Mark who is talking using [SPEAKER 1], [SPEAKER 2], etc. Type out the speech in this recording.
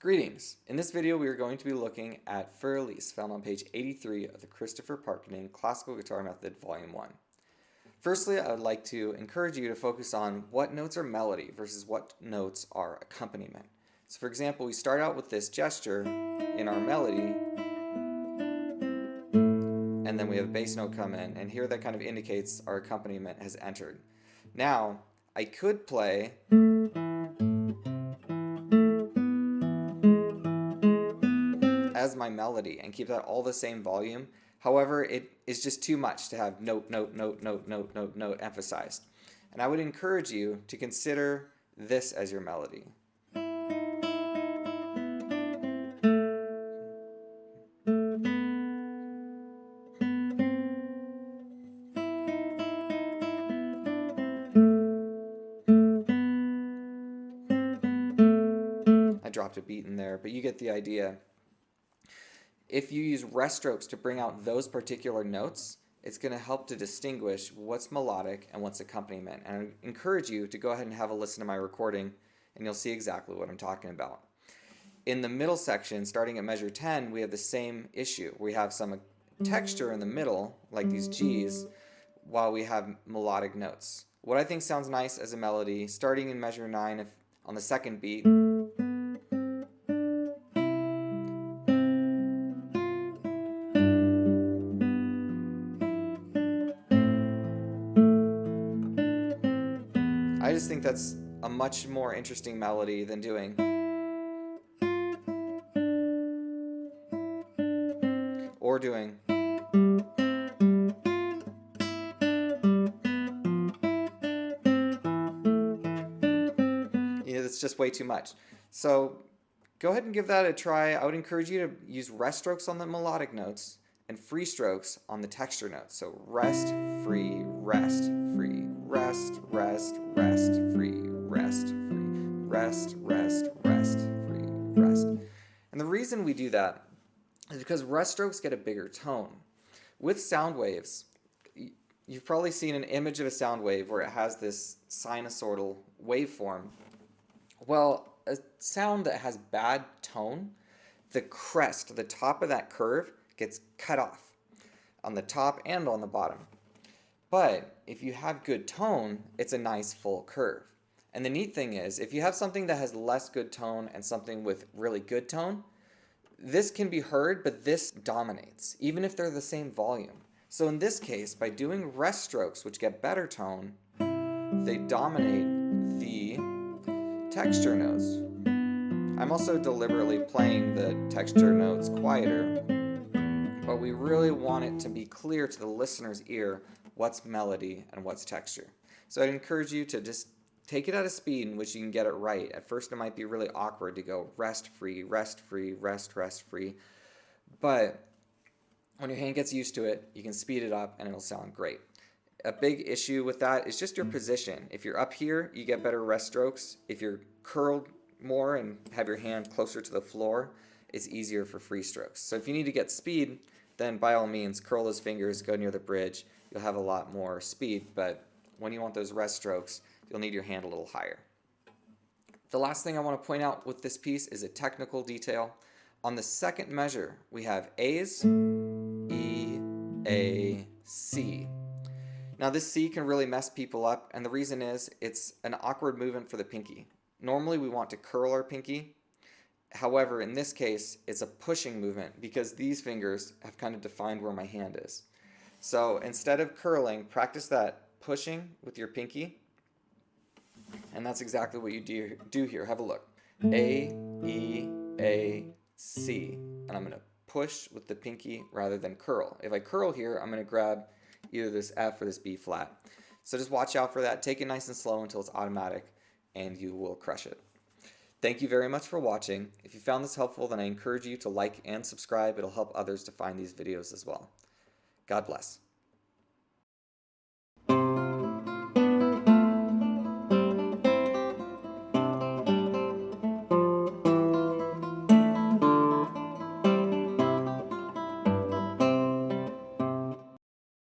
[SPEAKER 1] Greetings! In this video we are going to be looking at For Elise, found on page 83 of the Christopher Parkening Classical Guitar Method Volume 1. Firstly, I would like to encourage you to focus on what notes are melody versus what notes are accompaniment. So for example, we start out with this gesture in our melody, and then we have a bass note come in, and here that kind of indicates our accompaniment has entered. Now, I could play as my melody and keep that all the same volume. However, it is just too much to have note, note, note, note, note, note, note emphasized. And I would encourage you to consider this as your melody. I dropped a beat in there, but you get the idea. If you use rest strokes to bring out those particular notes, it's going to help to distinguish what's melodic and what's accompaniment. And I encourage you to go ahead and have a listen to my recording, and you'll see exactly what I'm talking about. In the middle section, starting at measure 10, we have the same issue. We have some texture in the middle, like these G's, while we have melodic notes. What I think sounds nice as a melody, starting in measure 9 on the second beat, I just think that's a much more interesting melody than doing or doing. It's just way too much. So go ahead and give that a try. I would encourage you to use rest strokes on the melodic notes and free strokes on the texture notes. So rest, free, rest, free, rest, rest, rest, free, rest, free, rest, rest, rest, free, rest. And the reason we do that is because rest strokes get a bigger tone. With sound waves, you've probably seen an image of a sound wave where it has this sinusoidal waveform. Well, a sound that has bad tone, the crest, the top of that curve, gets cut off on the top and on the bottom. But if you have good tone, it's a nice full curve. And the neat thing is, if you have something that has less good tone and something with really good tone, this can be heard, but this dominates, even if they're the same volume. So in this case, by doing rest strokes, which get better tone, they dominate the texture notes. I'm also deliberately playing the texture notes quieter, but we really want it to be clear to the listener's ear what's melody and what's texture. So I'd encourage you to just take it at a speed in which you can get it right. At first it might be really awkward to go rest free, rest free, rest, rest free, but when your hand gets used to it, you can speed it up and it'll sound great. A big issue with that is just your position. If you're up here, you get better rest strokes. If you're curled more and have your hand closer to the floor, it's easier for free strokes. So if you need to get speed, then by all means, curl those fingers, go near the bridge. You'll have a lot more speed, but when you want those rest strokes, you'll need your hand a little higher. The last thing I want to point out with this piece is a technical detail. On the second measure, we have A's, E, A, C. Now this C can really mess people up, and the reason is it's an awkward movement for the pinky. Normally we want to curl our pinky. However, in this case, it's a pushing movement because these fingers have kind of defined where my hand is. So instead of curling, practice that pushing with your pinky, and that's exactly what you do here. Have a look. A, E, A, C. And I'm going to push with the pinky rather than curl. If I curl here, I'm going to grab either this F or this B flat. So just watch out for that. Take it nice and slow until it's automatic, and you will crush it. Thank you very much for watching. If you found this helpful, then I encourage you to like and subscribe. It'll help others to find these videos as well. God bless.